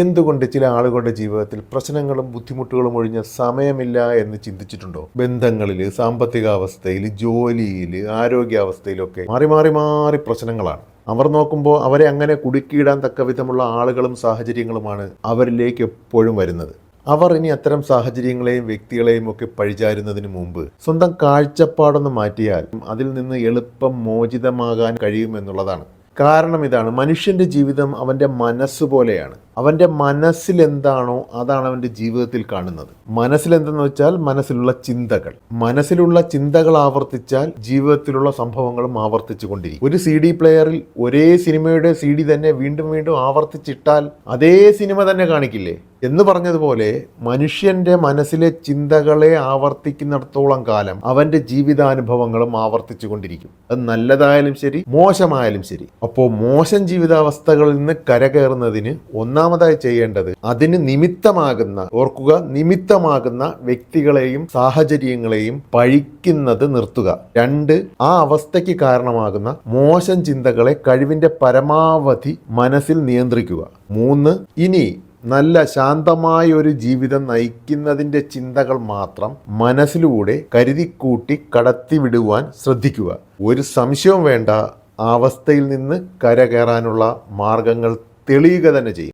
എന്തുകൊണ്ട് ചില ആളുകളുടെ ജീവിതത്തിൽ പ്രശ്നങ്ങളും ബുദ്ധിമുട്ടുകളും ഒഴിഞ്ഞ സമയമില്ല എന്ന് ചിന്തിച്ചിട്ടുണ്ടോ? ബന്ധങ്ങളിൽ, സാമ്പത്തികാവസ്ഥയിൽ, ജോലിയിൽ, ആരോഗ്യാവസ്ഥയിലൊക്കെ മാറി മാറി മാറി പ്രശ്നങ്ങളാണ്. അവർ നോക്കുമ്പോൾ അവരെ അങ്ങനെ കുടുക്കിയിടാൻ തക്ക വിധമുള്ള ആളുകളും സാഹചര്യങ്ങളുമാണ് അവരിലേക്ക് എപ്പോഴും വരുന്നത്. അവർ ഇനി അത്തരം സാഹചര്യങ്ങളെയും വ്യക്തികളെയും ഒക്കെ പഴിചാരുന്നതിന് മുമ്പ് സ്വന്തം കാഴ്ചപ്പാടൊന്ന് മാറ്റിയാൽ അതിൽ നിന്ന് എളുപ്പം മോചിതമാകാൻ കഴിയുമെന്നുള്ളതാണ്. കാരണം ഇതാണ്, മനുഷ്യൻ്റെ ജീവിതം അവൻ്റെ മനസ്സ് പോലെയാണ്. അവൻ്റെ മനസ്സിൽ എന്താണോ അതാണ് അവൻ്റെ ജീവിതത്തിൽ കാണുന്നത്. മനസ്സിലെന്തെന്ന് വെച്ചാൽ മനസ്സിലുള്ള ചിന്തകൾ. മനസ്സിലുള്ള ചിന്തകൾ ആവർത്തിച്ചാൽ ജീവിതത്തിലുള്ള സംഭവങ്ങളും ആവർത്തിച്ചു കൊണ്ടിരിക്കും. ഒരു CD പ്ലെയറിൽ ഒരേ സിനിമയുടെ CD തന്നെ വീണ്ടും വീണ്ടും ആവർത്തിച്ചിട്ടാൽ അതേ സിനിമ തന്നെ കാണിക്കില്ലേ എന്ന് പറഞ്ഞതുപോലെ മനുഷ്യൻ്റെ മനസ്സിലെ ചിന്തകളെ ആവർത്തിക്കുന്നിടത്തോളം കാലം അവൻ്റെ ജീവിതാനുഭവങ്ങളും ആവർത്തിച്ചു കൊണ്ടിരിക്കും. അത് നല്ലതായാലും ശരി, മോശമായാലും ശരി. അപ്പോൾ മോശം ജീവിതാവസ്ഥകളിൽ നിന്ന് കരകയറുന്നതിന് ഒന്നാമതായി ചെയ്യേണ്ടത് അതിന് നിമിത്തമാകുന്ന, ഓർക്കുക, നിമിത്തമാകുന്ന വ്യക്തികളെയും സാഹചര്യങ്ങളെയും പഴിക്കുന്നത് നിർത്തുക. 2, ആ അവസ്ഥയ്ക്ക് കാരണമാകുന്ന മോശം ചിന്തകളെ കഴിവിൻ്റെ പരമാവധി മനസ്സിൽ നിയന്ത്രിക്കുക. 3, ഇനി നല്ല ശാന്തമായ ഒരു ജീവിതം നയിക്കുന്നതിൻ്റെ ചിന്തകൾ മാത്രം മനസ്സിലൂടെ കരുതിക്കൂട്ടി കടത്തിവിടുവാൻ ശ്രദ്ധിക്കുക. ഒരു സംശയവും വേണ്ട, ആ അവസ്ഥയിൽ നിന്ന് കരകയറാനുള്ള മാർഗങ്ങൾ തെളിയുക തന്നെ ചെയ്യും.